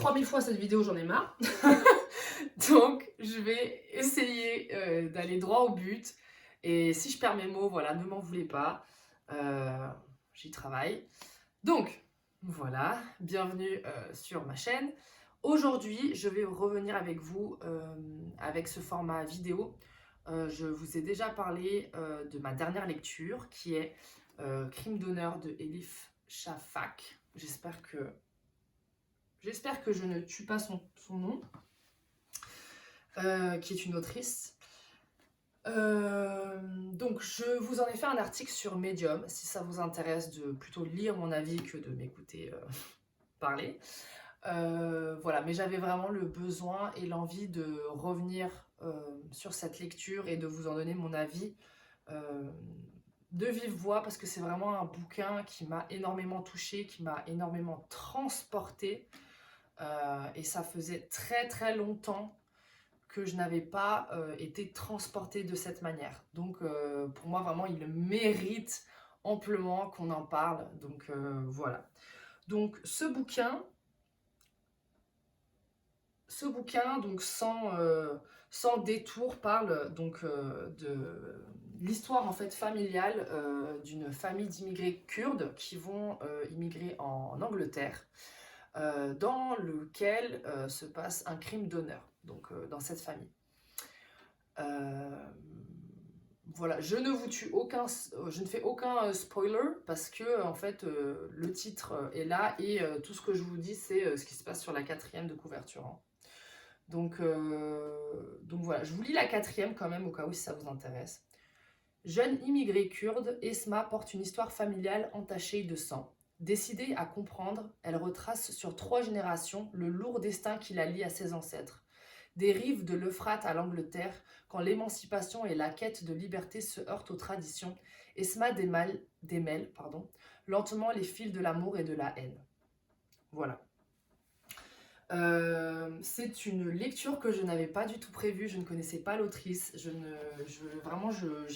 3000 fois cette vidéo, j'en ai marre. Donc, je vais essayer d'aller droit au but. Et si je perds mes mots, voilà, ne m'en voulez pas. Euh, J'y travaille. Donc, voilà, bienvenue sur ma chaîne. Aujourd'hui, je vais revenir avec vous avec ce format vidéo. Je vous ai déjà parlé de ma dernière lecture qui est Crime d'honneur de Elif Shafak. J'espère que je ne tue pas son nom, qui est une autrice. Donc, je vous en ai fait un article sur Medium, si ça vous intéresse de plutôt lire mon avis que de m'écouter parler. Voilà, mais j'avais vraiment le besoin et l'envie de revenir sur cette lecture et de vous en donner mon avis euh, de vive voix, parce que c'est vraiment un bouquin qui m'a énormément touchée, qui m'a énormément transportée. Et ça faisait très très longtemps que je n'avais pas été transportée de cette manière. Donc pour moi vraiment il mérite amplement qu'on en parle. Donc voilà. Donc ce bouquin donc sans détour parle donc de l'histoire en fait familiale d'une famille d'immigrés kurdes qui vont immigrer en Angleterre, dans lequel se passe un crime d'honneur, donc dans cette famille. Euh, voilà, je ne fais aucun spoiler parce que en fait le titre est là et tout ce que je vous dis c'est ce qui se passe sur la quatrième de couverture, hein. Donc voilà, je vous lis la quatrième quand même au cas où si ça vous intéresse. Jeune immigrée kurde, Esma porte une histoire familiale entachée de sang. Décidée à comprendre, elle retrace sur 3 générations le lourd destin qui la lie à ses ancêtres. Des rives de l'Euphrate à l'Angleterre, quand l'émancipation et la quête de liberté se heurtent aux traditions, Esma démêle lentement les fils de l'amour et de la haine. Voilà. C'est une lecture que je n'avais pas du tout prévue, je ne connaissais pas l'autrice, j'ai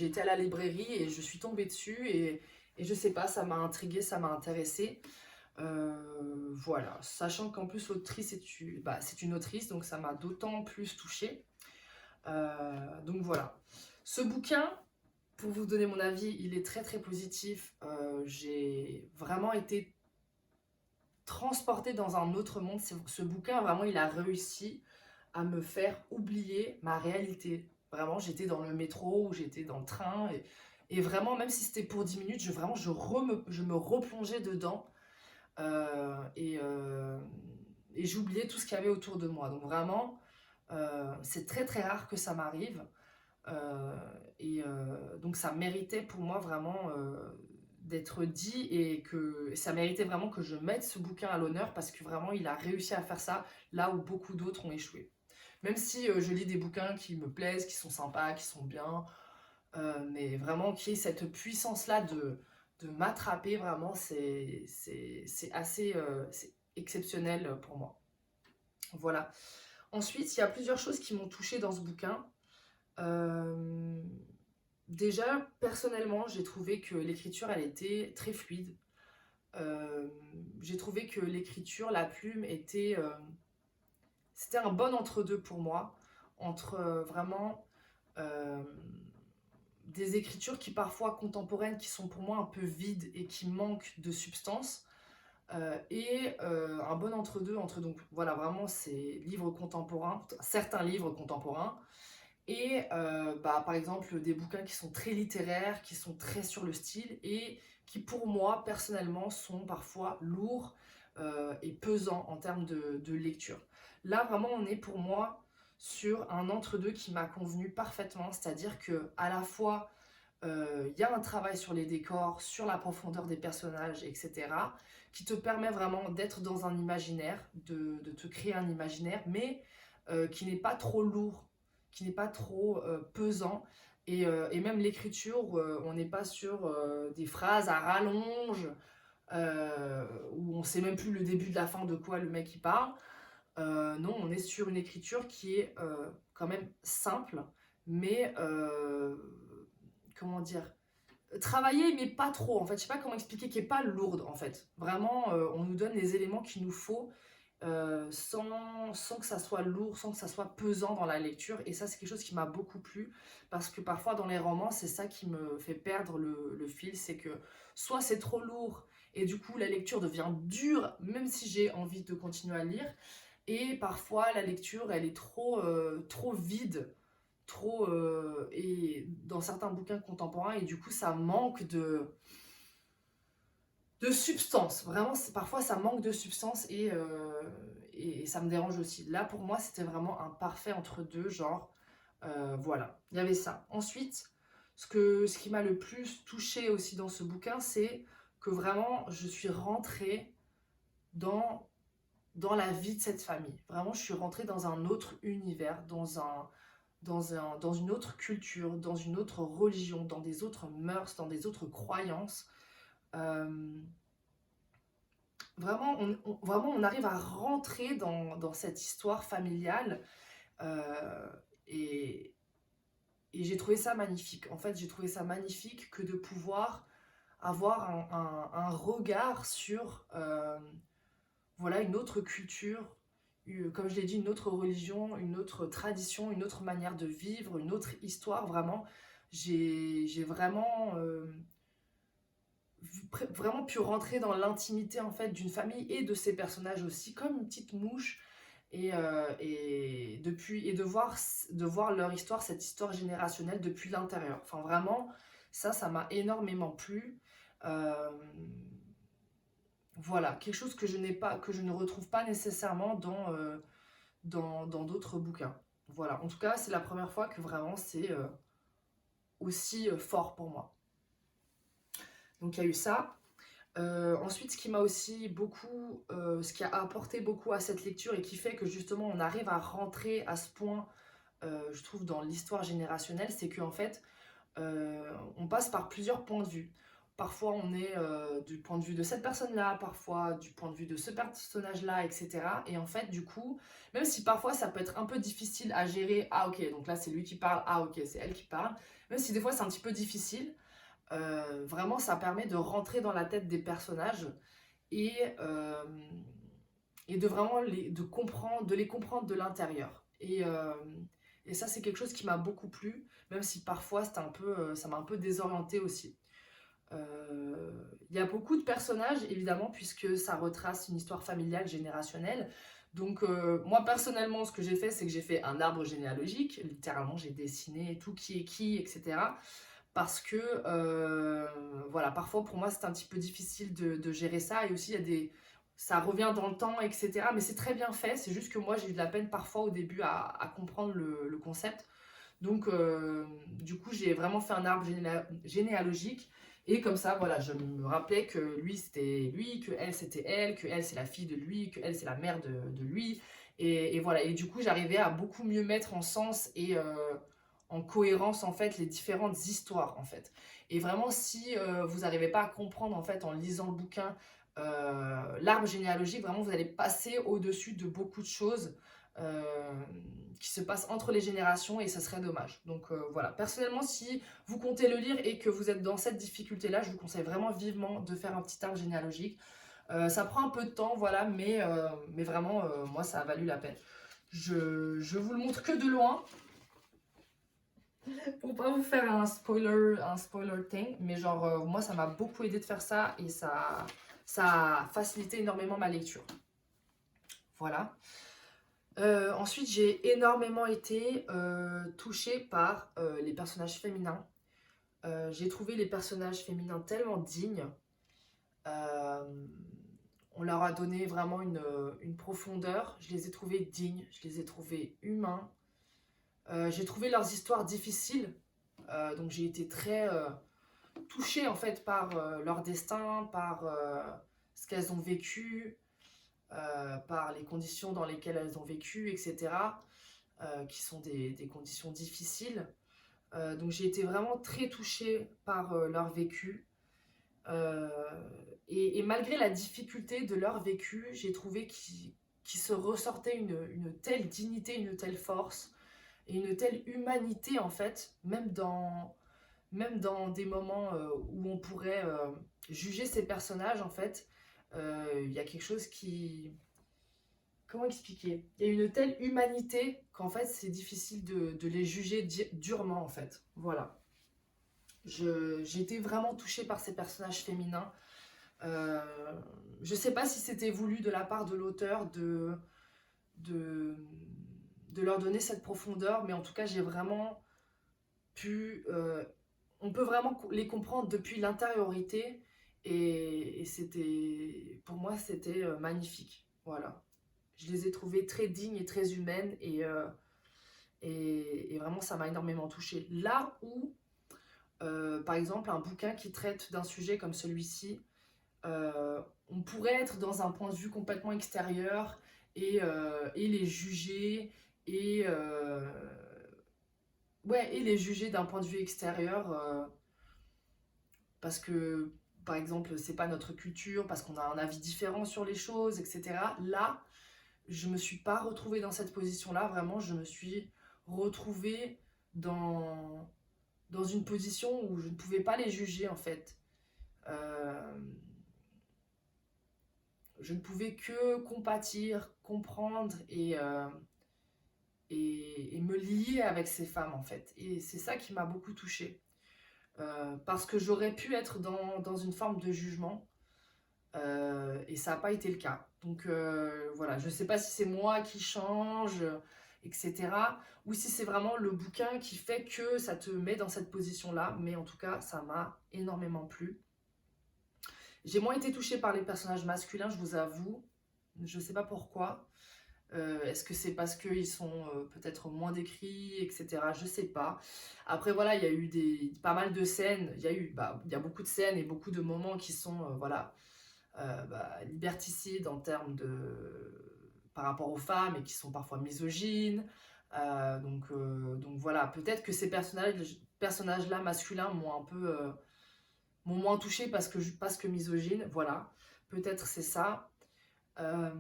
été à la librairie et je suis tombée dessus et je sais pas, ça m'a intriguée, ça m'a intéressée. Voilà, sachant qu'en plus l'autrice c'est une autrice, donc ça m'a d'autant plus touchée. Donc voilà. Ce bouquin, pour vous donner mon avis, il est très très positif. J'ai vraiment été transportée dans un autre monde. Ce bouquin, vraiment, il a réussi à me faire oublier ma réalité. Vraiment, j'étais dans le métro ou j'étais dans le train et vraiment, même si c'était pour 10 minutes, je me replongeais dedans et j'oubliais tout ce qu'il y avait autour de moi. Donc vraiment, c'est très très rare que ça m'arrive. Donc ça méritait pour moi vraiment d'être dit et que ça méritait vraiment que je mette ce bouquin à l'honneur parce que vraiment il a réussi à faire ça là où beaucoup d'autres ont échoué. Même si je lis des bouquins qui me plaisent, qui sont sympas, qui sont bien, mais vraiment qui ait cette puissance-là de m'attraper, vraiment c'est assez c'est exceptionnel pour moi. Voilà. Ensuite, il y a plusieurs choses qui m'ont touchée dans ce bouquin. Euh, Déjà, personnellement, j'ai trouvé que l'écriture, elle était très fluide. J'ai trouvé que l'écriture, la plume c'était un bon entre-deux pour moi, entre vraiment euh, des écritures qui parfois contemporaines, qui sont pour moi un peu vides et qui manquent de substance, et un bon entre-deux entre donc voilà vraiment ces livres contemporains, certains livres contemporains. Et par exemple, des bouquins qui sont très littéraires, qui sont très sur le style et qui, pour moi, personnellement, sont parfois lourds et pesants en termes de lecture. Là, vraiment, on est pour moi sur un entre-deux qui m'a convenu parfaitement, c'est-à-dire que à la fois, il y a un travail sur les décors, sur la profondeur des personnages, etc., qui te permet vraiment d'être dans un imaginaire, de te créer un imaginaire, mais qui n'est pas trop lourd, qui n'est pas trop pesant. Et même l'écriture, on n'est pas sur des phrases à rallonge, où on sait même plus le début de la fin de quoi le mec il parle. Non, on est sur une écriture qui est quand même simple, mais comment dire, travaillée, mais pas trop. En fait, je sais pas comment expliquer, qui est pas lourde en fait. Vraiment, on nous donne les éléments qu'il nous faut sans que ça soit lourd, sans que ça soit pesant dans la lecture. Et ça, c'est quelque chose qui m'a beaucoup plu, parce que parfois dans les romans, c'est ça qui me fait perdre le fil, c'est que soit c'est trop lourd, et du coup la lecture devient dure, même si j'ai envie de continuer à lire, et parfois la lecture, elle est trop vide, et dans certains bouquins contemporains, et du coup ça manque de substance. Vraiment, parfois ça manque de substance, et ça me dérange aussi. Là, pour moi, c'était vraiment un parfait entre deux, genre, voilà, il y avait ça. Ensuite, ce qui m'a le plus touchée aussi dans ce bouquin, c'est que vraiment, je suis rentrée dans, dans la vie de cette famille. Vraiment, je suis rentrée dans un autre univers, dans une autre culture, dans une autre religion, dans des autres mœurs, dans des autres croyances. Euh, Vraiment, on arrive à rentrer dans cette histoire familiale, euh, et, et j'ai trouvé ça magnifique. En fait, j'ai trouvé ça magnifique que de pouvoir avoir un regard sur voilà, une autre culture, comme je l'ai dit, une autre religion, une autre tradition, une autre manière de vivre, une autre histoire. Vraiment, j'ai vraiment vraiment pu rentrer dans l'intimité en fait d'une famille et de ses personnages aussi, comme une petite mouche, et de voir leur histoire, cette histoire générationnelle depuis l'intérieur. Enfin vraiment, ça m'a énormément plu. Euh, voilà, quelque chose que je ne retrouve pas nécessairement dans d'autres bouquins. Voilà, en tout cas, c'est la première fois que vraiment c'est aussi fort pour moi. Donc il y a eu ça. Ensuite, ce qui m'a aussi beaucoup, ce qui a apporté beaucoup à cette lecture et qui fait que justement on arrive à rentrer à ce point, je trouve, dans l'histoire générationnelle, c'est qu'en fait, on passe par plusieurs points de vue. Parfois, on est du point de vue de cette personne-là, parfois du point de vue de ce personnage-là, etc. Et en fait, du coup, même si parfois ça peut être un peu difficile à gérer, ah ok, donc là c'est lui qui parle, ah ok, c'est elle qui parle, même si des fois c'est un petit peu difficile, vraiment ça permet de rentrer dans la tête des personnages, et, euh, et de vraiment de les comprendre de l'intérieur. Et ça, c'est quelque chose qui m'a beaucoup plu, même si parfois ça m'a un peu désorienté aussi. Il y a beaucoup de personnages, évidemment, puisque ça retrace une histoire familiale générationnelle. Donc, moi, personnellement, ce que j'ai fait, c'est que j'ai fait un arbre généalogique. Littéralement, j'ai dessiné tout qui est qui, etc. Parce que, voilà, parfois, pour moi, c'est un petit peu difficile de gérer ça. Et aussi, il y a ça revient dans le temps, etc. Mais c'est très bien fait. C'est juste que moi, j'ai eu de la peine parfois au début à comprendre le concept. Donc, du coup, j'ai vraiment fait un arbre généalogique. Et comme ça, voilà, je me rappelais que lui, c'était lui, que elle, c'était elle, que elle, c'est la fille de lui, que elle, c'est la mère de lui. Et voilà. Et du coup, j'arrivais à beaucoup mieux mettre en sens et en cohérence, en fait, les différentes histoires, en fait. Et vraiment, si vous n'arrivez pas à comprendre, en fait, en lisant le bouquin, l'arbre généalogique, vraiment, vous allez passer au-dessus de beaucoup de choses. Euh, qui se passent entre les générations, et ça serait dommage. Donc voilà, personnellement, si vous comptez le lire et que vous êtes dans cette difficulté-là, je vous conseille vraiment vivement de faire un petit arbre généalogique. Ça prend un peu de temps, voilà, mais vraiment, moi, ça a valu la peine. Je vous le montre que de loin, pour pas vous faire un spoiler thing, mais genre, moi, ça m'a beaucoup aidé de faire ça, et ça a facilité énormément ma lecture. Voilà. Ensuite, j'ai énormément été touchée par les personnages féminins. J'ai trouvé les personnages féminins tellement dignes. Euh, on leur a donné vraiment une profondeur. Je les ai trouvés dignes, je les ai trouvés humains. J'ai trouvé leurs histoires difficiles. Donc j'ai été très touchée en fait par leur destin, par ce qu'elles ont vécu, par les conditions dans lesquelles elles ont vécu, etc., qui sont des conditions difficiles. Donc j'ai été vraiment très touchée par leur vécu. Euh, et malgré la difficulté de leur vécu, j'ai trouvé qu'il se ressortait une telle dignité, une telle force et une telle humanité, en fait, même dans des moments où on pourrait juger ces personnages, en fait. Il y a quelque chose comment expliquer? Il y a une telle humanité qu'en fait, c'est difficile de les juger durement, en fait. Voilà. J'ai été vraiment touchée par ces personnages féminins. Euh, je sais pas si c'était voulu de la part de l'auteur de, de leur donner cette profondeur, mais en tout cas, j'ai vraiment pu... on peut vraiment les comprendre depuis l'intériorité, et c'était... Pour moi, c'était magnifique. Voilà. Je les ai trouvées très dignes et très humaines, et vraiment, ça m'a énormément touchée. Là où, par exemple, un bouquin qui traite d'un sujet comme celui-ci, on pourrait être dans un point de vue complètement extérieur et les juger et ouais, et les juger d'un point de vue extérieur parce que par exemple c'est pas notre culture, parce qu'on a un avis différent sur les choses, etc. Là, je me suis pas retrouvée dans cette position-là. Vraiment, je me suis retrouvée dans dans une position où je ne pouvais pas les juger en fait. Euh, je ne pouvais que compatir, comprendre et me lier avec ces femmes en fait. Et c'est ça qui m'a beaucoup touchée. Parce que j'aurais pu être dans une forme de jugement et ça n'a pas été le cas. Donc voilà, je ne sais pas si c'est moi qui change, etc. Ou si c'est vraiment le bouquin qui fait que ça te met dans cette position-là. Mais en tout cas, ça m'a énormément plu. J'ai moins été touchée par les personnages masculins, je vous avoue. Je ne sais pas pourquoi. Est-ce que c'est parce qu'ils sont peut-être moins décrits, etc. Je sais pas. Après, voilà, il y a eu pas mal de scènes. Il y a beaucoup de scènes et beaucoup de moments qui sont voilà, liberticides en termes par rapport aux femmes et qui sont parfois misogynes. Donc voilà, peut-être que ces personnages-là masculins m'ont un peu m'ont moins touchée parce que misogyne. Voilà, peut-être c'est ça. Euh,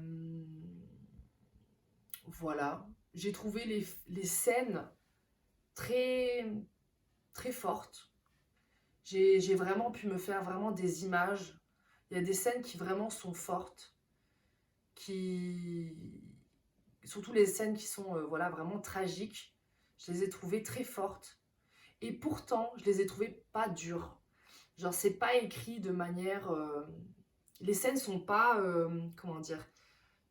Voilà, j'ai trouvé les scènes très, très fortes. J'ai vraiment pu me faire vraiment des images. Il y a des scènes qui vraiment sont fortes, qui... surtout les scènes qui sont voilà, vraiment tragiques. Je les ai trouvées très fortes. Et pourtant, je les ai trouvées pas dures. Genre, c'est pas écrit de manière... Les scènes sont pas... comment dire,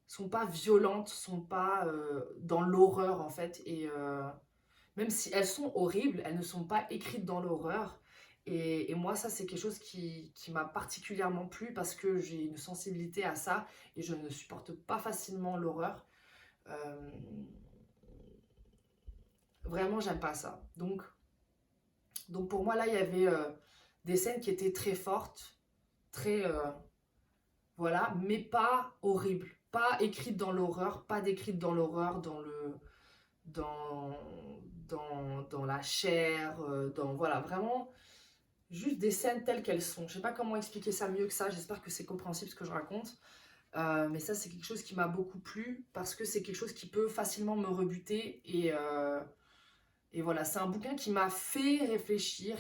sont pas violentes, sont pas dans l'horreur en fait. Et même si elles sont horribles, elles ne sont pas écrites dans l'horreur. Et moi, ça, c'est quelque chose qui m'a particulièrement plu parce que j'ai une sensibilité à ça et je ne supporte pas facilement l'horreur. Euh, Vraiment, j'aime pas ça. Donc pour moi, là, il y avait des scènes qui étaient très fortes, très, voilà, mais pas horribles. Pas écrites dans l'horreur, pas décrites dans l'horreur, dans, dans la chair, voilà, vraiment juste des scènes telles qu'elles sont. Je sais pas comment expliquer ça mieux que ça, j'espère que c'est compréhensible ce que je raconte. Mais ça, c'est quelque chose qui m'a beaucoup plu parce que c'est quelque chose qui peut facilement me rebuter. Et voilà, c'est un bouquin qui m'a fait réfléchir,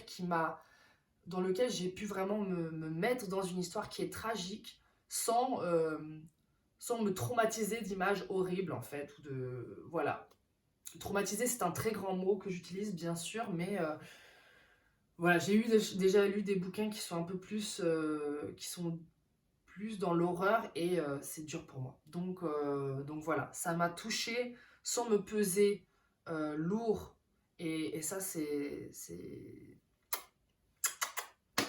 dans lequel j'ai pu vraiment me mettre dans une histoire qui est tragique sans me traumatiser d'images horribles en fait. Voilà. Traumatisé, c'est un très grand mot que j'utilise bien sûr, mais voilà, déjà lu des bouquins qui sont un peu plus, qui sont plus dans l'horreur et c'est dur pour moi. Donc voilà, ça m'a touchée sans me peser lourd et ça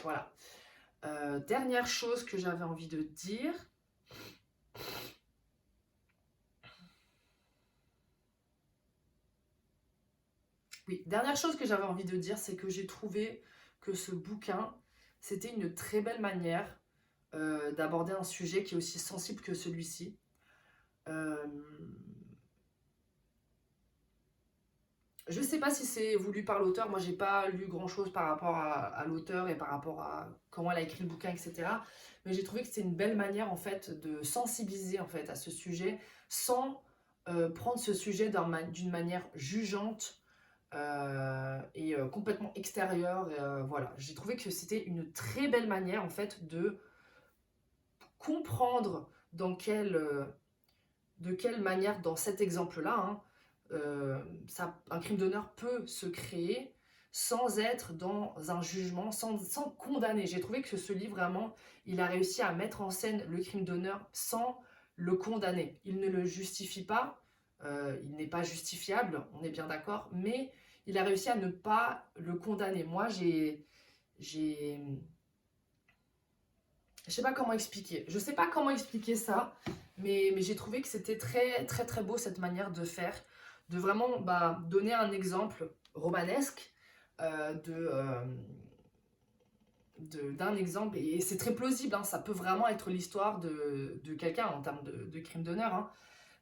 voilà. Dernière chose que j'avais envie de dire. Oui, dernière chose que j'avais envie de dire, c'est que j'ai trouvé que ce bouquin, c'était une très belle manière d'aborder un sujet qui est aussi sensible que celui-ci. Euh, je ne sais pas si c'est voulu par l'auteur, moi j'ai pas lu grand-chose par rapport à l'auteur et par rapport à comment elle a écrit le bouquin, etc. Mais j'ai trouvé que c'était une belle manière en fait de sensibiliser en fait à ce sujet sans prendre ce sujet d'une manière jugeante et complètement extérieure. Voilà, j'ai trouvé que c'était une très belle manière en fait de comprendre dans quel de quelle manière, dans cet exemple-là, hein, un crime d'honneur peut se créer sans être dans un jugement, sans condamner. J'ai trouvé que ce livre, vraiment, il a réussi à mettre en scène le crime d'honneur sans le condamner. Il ne le justifie pas, il n'est pas justifiable, on est bien d'accord, mais il a réussi à ne pas le condamner. Moi, j'ai, je sais pas comment expliquer. Je sais pas comment expliquer ça, mais j'ai trouvé que c'était très, très, très beau cette manière de faire, de vraiment donner un exemple romanesque d'un exemple, et c'est très plausible, hein, ça peut vraiment être l'histoire de quelqu'un en termes de crime d'honneur, hein.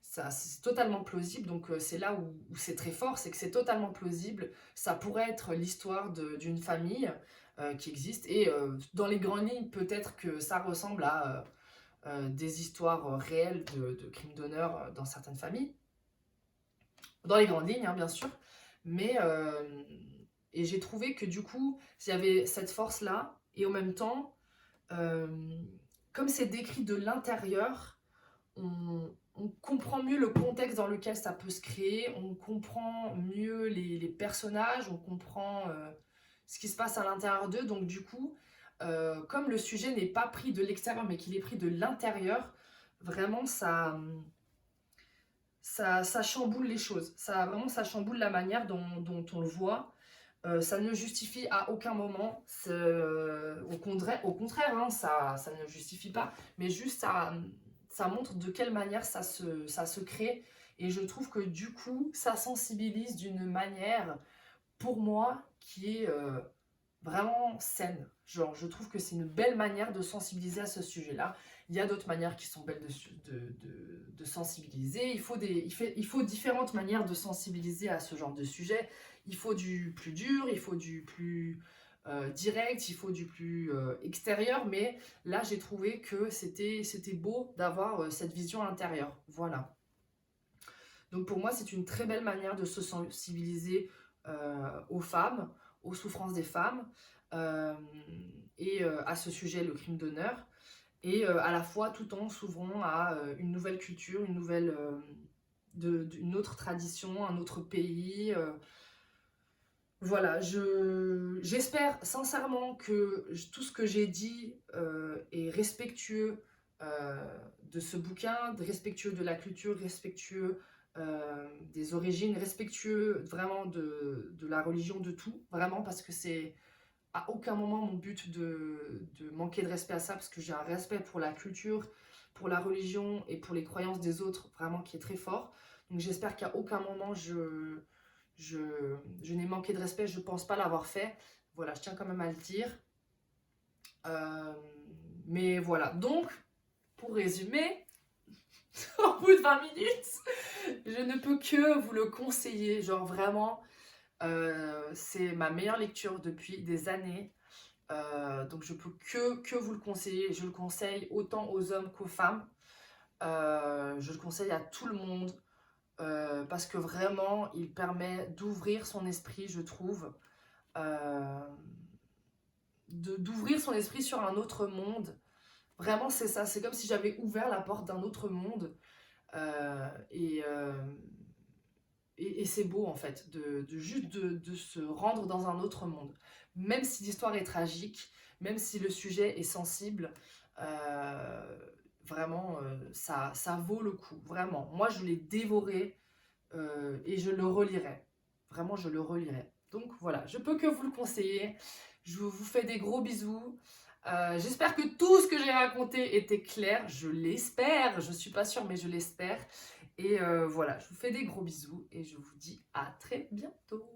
Ça, c'est totalement plausible, donc c'est là où c'est très fort, c'est que c'est totalement plausible. Ça pourrait être l'histoire d'une famille qui existe, et dans les grandes lignes, peut-être que ça ressemble à des histoires réelles de crimes d'honneur dans certaines familles. Dans les grandes lignes, hein, bien sûr. Mais, et j'ai trouvé que du coup, il y avait cette force-là, et en même temps, euh, comme c'est décrit de l'intérieur, on comprend mieux le contexte dans lequel ça peut se créer, on comprend mieux les personnages, on comprend ce qui se passe à l'intérieur d'eux. Donc du coup, comme le sujet n'est pas pris de l'extérieur, mais qu'il est pris de l'intérieur, vraiment ça chamboule les choses. Ça chamboule la manière dont on le voit. Ça ne justifie à aucun moment, au contraire, hein, ça ne justifie pas, mais juste ça montre de quelle manière ça se crée. Et je trouve que du coup, ça sensibilise d'une manière, pour moi, qui est vraiment saine. Genre, je trouve que c'est une belle manière de sensibiliser à ce sujet-là. Il y a d'autres manières qui sont belles de sensibiliser. Il faut différentes manières de sensibiliser à ce genre de sujet. Il faut du plus dur, il faut du plus direct, il faut du plus extérieur. Mais là, j'ai trouvé que c'était beau d'avoir cette vision intérieure. Voilà. Donc pour moi, c'est une très belle manière de se sensibiliser aux femmes, aux souffrances des femmes, euh, et à ce sujet, le crime d'honneur, et à la fois tout en s'ouvrant à une nouvelle culture, une autre tradition, un autre pays. Voilà, j'espère sincèrement que tout ce que j'ai dit est respectueux de ce bouquin, respectueux de la culture, respectueux des origines, respectueux vraiment de la religion, de tout, vraiment, parce que c'est à aucun moment mon but de manquer de respect à ça, parce que j'ai un respect pour la culture, pour la religion et pour les croyances des autres, vraiment, qui est très fort. Donc j'espère qu'à aucun moment je, je n'ai manqué de respect, je pense pas l'avoir fait. Voilà, je tiens quand même à le dire. Euh, mais voilà, donc, pour résumer, au bout de 20 minutes, je ne peux que vous le conseiller. Genre vraiment, c'est ma meilleure lecture depuis des années. Donc je peux que vous le conseiller. Je le conseille autant aux hommes qu'aux femmes. Je le conseille à tout le monde. Parce que vraiment, il permet d'ouvrir son esprit, je trouve, euh, d'ouvrir son esprit sur un autre monde. Vraiment, c'est ça, c'est comme si j'avais ouvert la porte d'un autre monde. Euh, et, euh, et c'est beau, en fait, juste de se rendre dans un autre monde. Même si l'histoire est tragique, même si le sujet est sensible, euh, vraiment, ça vaut le coup. Vraiment. Moi, je l'ai dévoré. Et je le relirai. Vraiment, je le relirai. Donc voilà, je peux que vous le conseiller. Je vous fais des gros bisous. J'espère que tout ce que j'ai raconté était clair. Je l'espère. Je ne suis pas sûre, mais je l'espère. Et voilà, je vous fais des gros bisous et je vous dis à très bientôt.